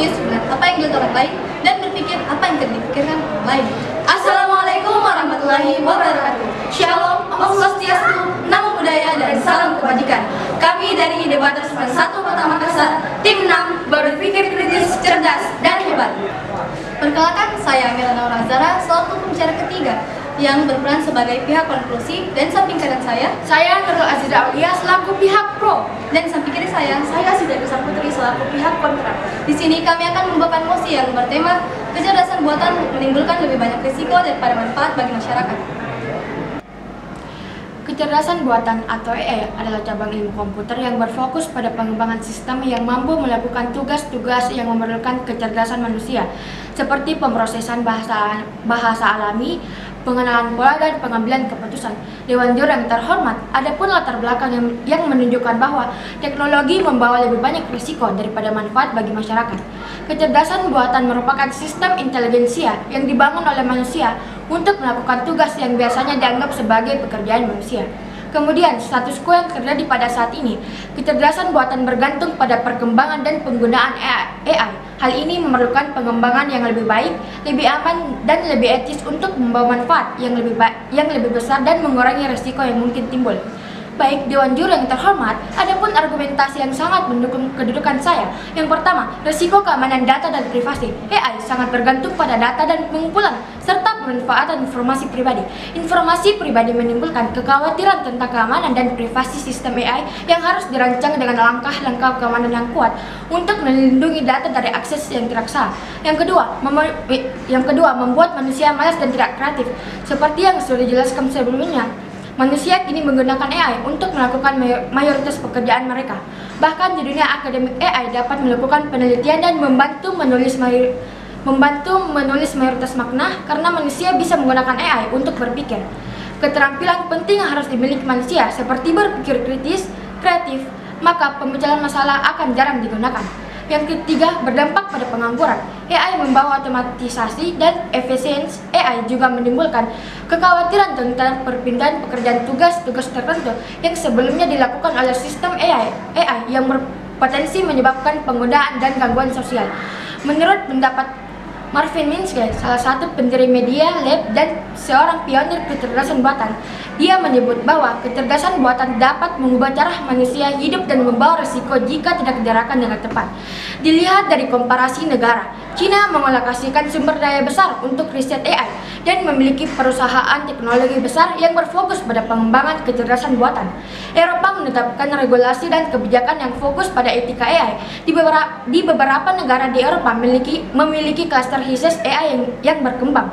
kritis melihat apa yang dilihat orang lain, dan berpikir apa yang tidak dipikirkan orang lain. Assalamualaikum warahmatullahi wabarakatuh. Shalom, Om Swastiastu, Namo Buddhaya, dan salam kebajikan. Kami dari Debaters 1 Kota Makassar, Tim 6, berpikir kritis, cerdas, dan hebat. Perkenalkan, saya Milana Razara, selaku pembicara ketiga yang berperan sebagai pihak konklusi, dan samping kanan saya Nurul Aziza Aulia selaku pihak pro, dan samping kiri saya Sidarisa Putri selaku pihak kontra. Di sini kami akan membawakan mosi yang bertema kecerdasan buatan menimbulkan lebih banyak risiko daripada manfaat bagi masyarakat. Kecerdasan buatan atau AI adalah cabang ilmu komputer yang berfokus pada pengembangan sistem yang mampu melakukan tugas-tugas yang memerlukan kecerdasan manusia, seperti pemrosesan bahasa alami, pengenalan pola, dan pengambilan keputusan. Dewan Juri yang terhormat, ada pun latar belakang yang menunjukkan bahwa teknologi membawa lebih banyak risiko daripada manfaat bagi masyarakat. Kecerdasan buatan merupakan sistem intelijensia yang dibangun oleh manusia untuk melakukan tugas yang biasanya dianggap sebagai pekerjaan manusia. Kemudian, status quo yang terjadi pada saat ini, kecerdasan buatan bergantung pada perkembangan dan penggunaan AI. Hal ini memerlukan pengembangan yang lebih baik, lebih aman, dan lebih etis untuk membawa manfaat yang lebih besar dan mengurangi risiko yang mungkin timbul. Baik Dewan Juri yang terhormat, ada pun argumentasi yang sangat mendukung kedudukan saya. Yang pertama, risiko keamanan data dan privasi. AI sangat bergantung pada data dan pengumpulan serta pemanfaatan informasi pribadi. Informasi pribadi menimbulkan kekhawatiran tentang keamanan dan privasi sistem AI yang harus dirancang dengan langkah-langkah keamanan yang kuat untuk melindungi data dari akses yang tidak sah. Yang kedua, membuat manusia malas dan tidak kreatif. Seperti yang sudah dijelaskan sebelumnya, manusia kini menggunakan AI untuk melakukan mayoritas pekerjaan mereka. Bahkan di dunia akademik, AI dapat melakukan penelitian dan membantu menulis mayoritas makna karena manusia bisa menggunakan AI untuk berpikir. Keterampilan penting yang harus dimiliki manusia seperti berpikir kritis, kreatif, maka pemecahan masalah akan jarang digunakan. Yang ketiga, berdampak pada pengangguran. AI membawa otomatisasi dan efisiensi. AI juga menimbulkan kekhawatiran tentang perpindahan pekerjaan tugas-tugas tertentu yang sebelumnya dilakukan oleh sistem AI yang berpotensi menyebabkan penggunaan dan gangguan sosial. Menurut pendapat Marvin Minsky, salah satu pendiri Media Lab dan seorang pionir kecerdasan buatan, dia menyebut bahwa kecerdasan buatan dapat mengubah cara manusia hidup dan membawa risiko jika tidak diarahkan dengan tepat. Dilihat dari komparasi negara, China mengalokasikan sumber daya besar untuk riset AI dan memiliki perusahaan teknologi besar yang berfokus pada pengembangan kecerdasan buatan. Eropa menetapkan regulasi dan kebijakan yang fokus pada etika AI. Di beberapa negara di Eropa memiliki klaster khusus AI yang berkembang.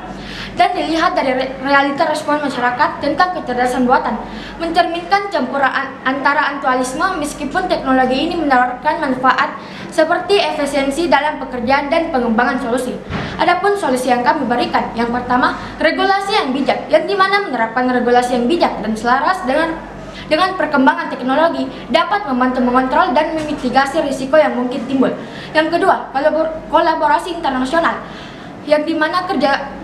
Dan dilihat dari realita respon masyarakat tentang kecerdasan buatan, mencerminkan campuran antara antualisme meskipun teknologi ini menawarkan manfaat seperti efisiensi dalam pekerjaan dan pengembangan solusi. Adapun solusi yang kami berikan, yang pertama, regulasi yang bijak, yang dimana menerapkan regulasi yang bijak dan selaras dengan perkembangan teknologi dapat membantu mengontrol dan memitigasi risiko yang mungkin timbul. Yang kedua, kolaborasi internasional, yang dimana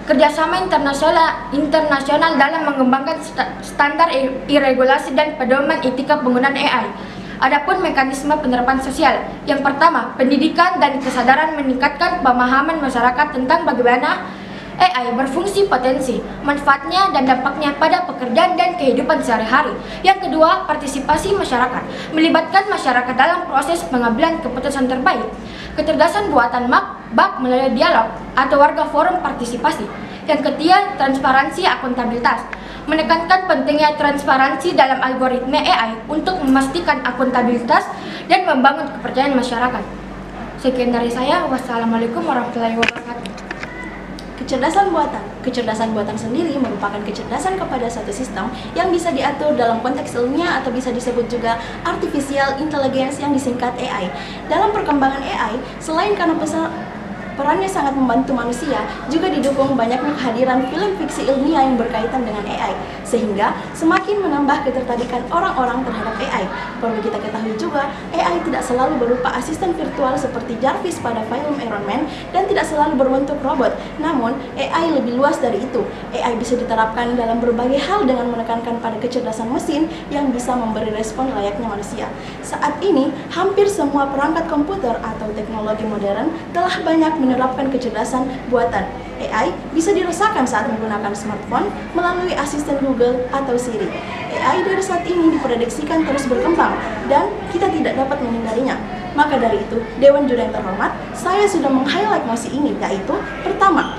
kerjasama internasional dalam mengembangkan standar regulasi dan pedoman etika penggunaan AI. Adapun mekanisme penerapan sosial, yang pertama, pendidikan dan kesadaran meningkatkan pemahaman masyarakat tentang bagaimana AI berfungsi, potensi, manfaatnya, dan dampaknya pada pekerjaan dan kehidupan sehari-hari. Yang kedua, partisipasi masyarakat, melibatkan masyarakat dalam proses pengambilan keputusan terbaik. Kecerdasan buatan bak melalui dialog atau warga forum partisipasi. Yang ketiga, transparansi akuntabilitas, menekankan pentingnya transparansi dalam algoritma AI untuk memastikan akuntabilitas dan membangun kepercayaan masyarakat. Sekian dari saya. Wassalamualaikum warahmatullahi wabarakatuh. Kecerdasan buatan sendiri merupakan kecerdasan kepada satu sistem yang bisa diatur dalam konteks ilmiah atau bisa disebut juga artificial intelligence yang disingkat AI. Dalam perkembangan AI, selain karena perannya sangat membantu manusia, juga didukung banyaknya kehadiran film fiksi ilmiah yang berkaitan dengan AI, sehingga semakin menambah ketertarikan orang-orang terhadap AI. Perlu kita ketahui juga, AI tidak selalu berupa asisten virtual seperti Jarvis pada film Iron Man dan tidak selalu berbentuk robot. Namun, AI lebih luas dari itu. AI bisa diterapkan dalam berbagai hal dengan menekankan pada kecerdasan mesin yang bisa memberi respon layaknya manusia. Saat ini, hampir semua perangkat komputer atau teknologi modern telah banyak menerapkan kecerdasan buatan. AI bisa dirasakan saat menggunakan smartphone melalui asisten Google atau Siri. AI dari saat ini diprediksikan terus berkembang dan kita tidak dapat menghindarinya. Maka dari itu, Dewan Juri yang terhormat, saya sudah meng-highlight mosi ini, yaitu pertama,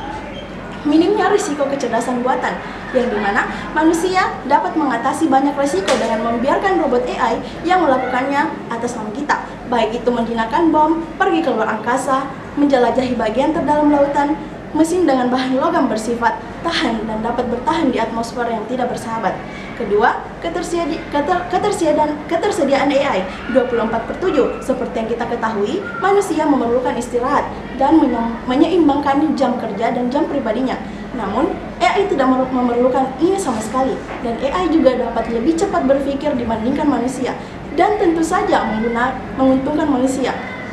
minimnya risiko kecerdasan buatan, yang dimana manusia dapat mengatasi banyak risiko dengan membiarkan robot AI yang melakukannya atas nama kita, baik itu menjinakkan bom, pergi ke luar angkasa, menjelajahi bagian terdalam lautan, mesin dengan bahan logam bersifat tahan dan dapat bertahan di atmosfer yang tidak bersahabat. Kedua, ketersediaan AI 24/7. Seperti yang kita ketahui, manusia memerlukan istirahat dan menyeimbangkan jam kerja dan jam pribadinya. Namun, AI tidak memerlukan ini sama sekali, dan AI juga dapat lebih cepat berpikir dibandingkan manusia, dan tentu saja menguntungkan manusia.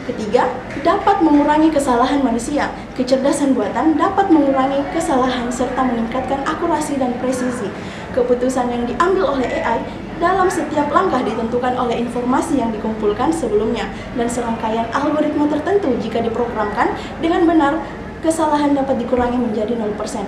Ketiga, dapat mengurangi kesalahan manusia. Kecerdasan buatan dapat mengurangi kesalahan serta meningkatkan akurasi dan presisi. Keputusan yang diambil oleh AI dalam setiap langkah ditentukan oleh informasi yang dikumpulkan sebelumnya dan serangkaian algoritma tertentu. Jika diprogramkan dengan benar, kesalahan dapat dikurangi menjadi 0%.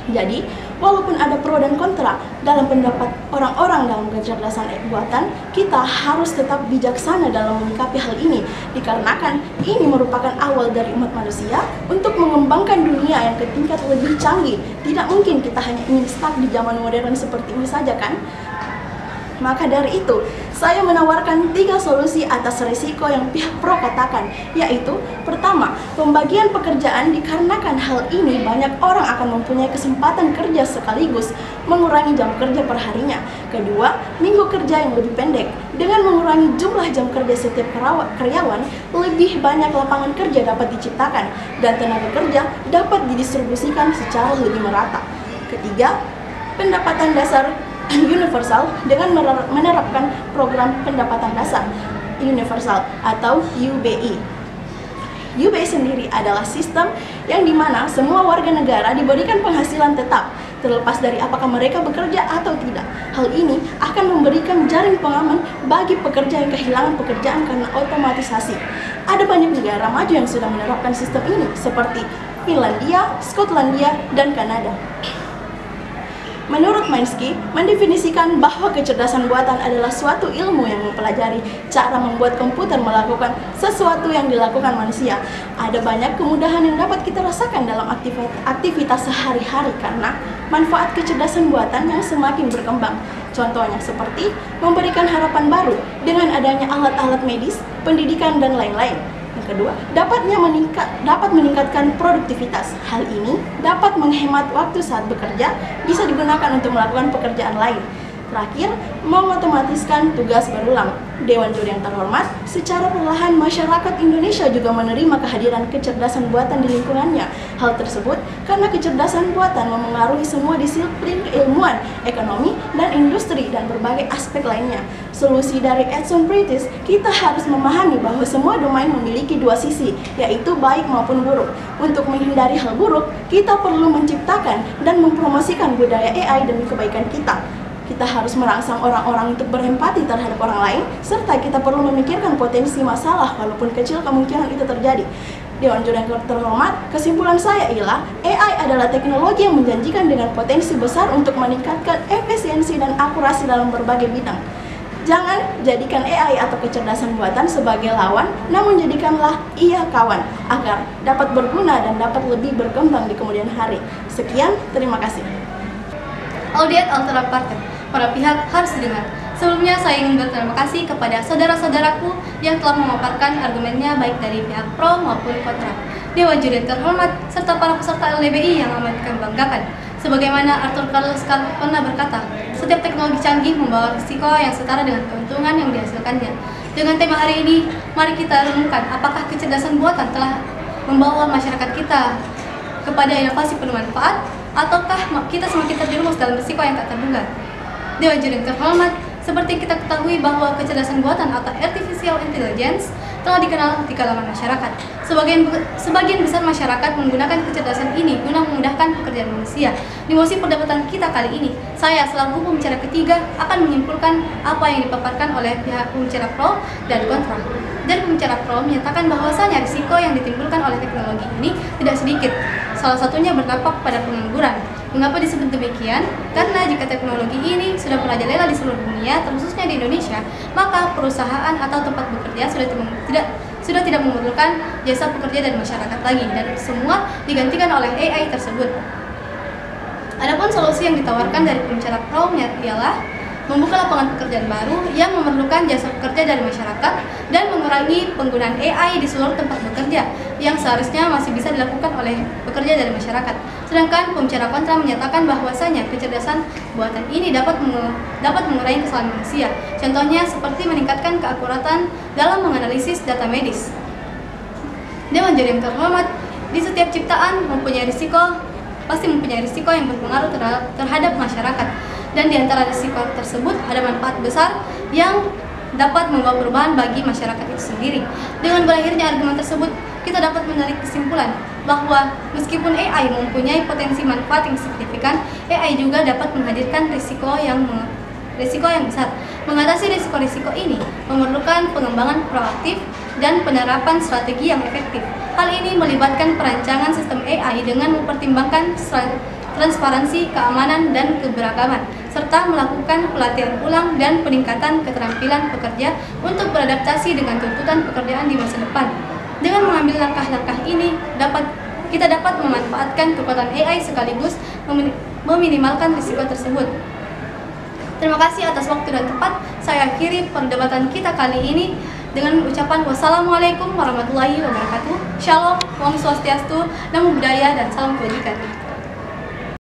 Jadi, walaupun ada pro dan kontra dalam pendapat orang-orang dalam kecerdasan buatan, kita harus tetap bijaksana dalam menyikapi hal ini, dikarenakan ini merupakan awal dari umat manusia untuk mengembangkan dunia yang ke tingkat lebih canggih. Tidak mungkin kita hanya ingin stuck di zaman modern seperti ini saja, kan? Maka dari itu, saya menawarkan 3 solusi atas risiko yang pihak pro katakan, yaitu pertama, pembagian pekerjaan. Dikarenakan hal ini banyak orang akan mempunyai kesempatan kerja sekaligus, mengurangi jam kerja per harinya. Kedua, minggu kerja yang lebih pendek. Dengan mengurangi jumlah jam kerja setiap karyawan, lebih banyak lapangan kerja dapat diciptakan dan tenaga kerja dapat didistribusikan secara lebih merata. Ketiga, pendapatan dasar universal. Dengan menerapkan program pendapatan dasar universal atau UBI. UBI sendiri adalah sistem yang dimana semua warga negara diberikan penghasilan tetap, terlepas dari apakah mereka bekerja atau tidak. Hal ini akan memberikan jaring pengaman bagi pekerja yang kehilangan pekerjaan karena otomatisasi. Ada banyak negara maju yang sudah menerapkan sistem ini, seperti Finlandia, Skotlandia, dan Kanada. Menurut Minsky, mendefinisikan bahwa kecerdasan buatan adalah suatu ilmu yang mempelajari cara membuat komputer melakukan sesuatu yang dilakukan manusia. Ada banyak kemudahan yang dapat kita rasakan dalam aktivitas sehari-hari karena manfaat kecerdasan buatan yang semakin berkembang. Contohnya seperti memberikan harapan baru dengan adanya alat-alat medis, pendidikan, dan lain-lain. Yang kedua, dapat meningkatkan produktivitas. Hal ini dapat menghemat waktu saat bekerja, bisa digunakan untuk melakukan pekerjaan lain. Terakhir, mengotomatiskan tugas berulang. Dewan Juri yang terhormat, secara perlahan masyarakat Indonesia juga menerima kehadiran kecerdasan buatan di lingkungannya. Hal tersebut karena kecerdasan buatan memengaruhi semua disiplin keilmuan, ekonomi, dan industri, dan berbagai aspek lainnya. Solusi dari Edson Prentice, kita harus memahami bahwa semua domain memiliki dua sisi, yaitu baik maupun buruk. Untuk menghindari hal buruk, kita perlu menciptakan dan mempromosikan budaya AI demi kebaikan kita. Kita harus merangsang orang-orang untuk berempati terhadap orang lain, serta kita perlu memikirkan potensi masalah walaupun kecil kemungkinan itu terjadi. Dewan Juri yang terhormat, kesimpulan saya ialah AI adalah teknologi yang menjanjikan dengan potensi besar untuk meningkatkan efisiensi dan akurasi dalam berbagai bidang. Jangan jadikan AI atau kecerdasan buatan sebagai lawan, namun jadikanlah ia kawan, agar dapat berguna dan dapat lebih berkembang di kemudian hari. Sekian, terima kasih. Audiat Altera Parten. Para pihak harus didengar. Sebelumnya saya ingin berterima kasih kepada saudara-saudaraku yang telah memaparkan argumennya baik dari pihak pro maupun kontra. Dewan Juri yang terhormat serta para peserta LDBI yang amat kami banggakan. Sebagaimana Arthur Carlos pernah berkata, setiap teknologi canggih membawa risiko yang setara dengan keuntungan yang dihasilkannya. Dengan tema hari ini, mari kita renungkan apakah kecerdasan buatan telah membawa masyarakat kita kepada inovasi penuh manfaat, ataukah kita semakin terjerumus dalam risiko yang tak terduga? Dewan juri yang terhormat, seperti kita ketahui bahwa kecerdasan buatan atau artificial intelligence telah dikenal di kalangan masyarakat. Sebagian besar masyarakat menggunakan kecerdasan ini guna memudahkan pekerjaan manusia. Di mosi perdebatan kita kali ini, saya selaku pembicara ketiga akan menyimpulkan apa yang dipaparkan oleh pihak pembicara pro dan kontra. Dan pembicara pro menyatakan bahwasanya risiko yang ditimbulkan oleh teknologi ini tidak sedikit. Salah satunya berdampak pada pengangguran. Mengapa disebut demikian? Karena jika teknologi ini sudah merajalela di seluruh dunia, terkhususnya di Indonesia, maka perusahaan atau tempat bekerja sudah tidak memerlukan jasa pekerja dan masyarakat lagi, dan semua digantikan oleh AI tersebut. Adapun solusi yang ditawarkan dari pembicara pro ialah membuka lapangan pekerjaan baru yang memerlukan jasa pekerja dari masyarakat dan mengurangi penggunaan AI di seluruh tempat bekerja yang seharusnya masih bisa dilakukan oleh pekerja dari masyarakat. Sedangkan pembicara kontra menyatakan bahwasanya kecerdasan buatan ini dapat mengurangi kesalahan manusia. Contohnya seperti meningkatkan keakuratan dalam menganalisis data medis. Dewan juri yang terhormat, di setiap ciptaan pasti mempunyai risiko yang berpengaruh terhadap masyarakat. Dan di antara risiko tersebut ada manfaat besar yang dapat membawa perubahan bagi masyarakat itu sendiri. Dengan berakhirnya argumen tersebut, kita dapat menarik kesimpulan bahwa meskipun AI mempunyai potensi manfaat yang signifikan, AI juga dapat menghadirkan risiko yang besar. Mengatasi risiko-risiko ini memerlukan pengembangan proaktif dan penerapan strategi yang efektif. Hal ini melibatkan perancangan sistem AI dengan mempertimbangkan transparansi, keamanan, dan keberagaman, serta melakukan pelatihan ulang dan peningkatan keterampilan pekerja untuk beradaptasi dengan tuntutan pekerjaan di masa depan. Dengan mengambil langkah-langkah ini, kita dapat memanfaatkan kekuatan AI sekaligus meminimalkan risiko tersebut. Terima kasih atas waktu dan tempat. Saya akhiri perdebatan kita kali ini dengan ucapan wassalamualaikum warahmatullahi wabarakatuh. Shalom, Om Swastiastu, Namo Buddhaya, dan salam kebajikan.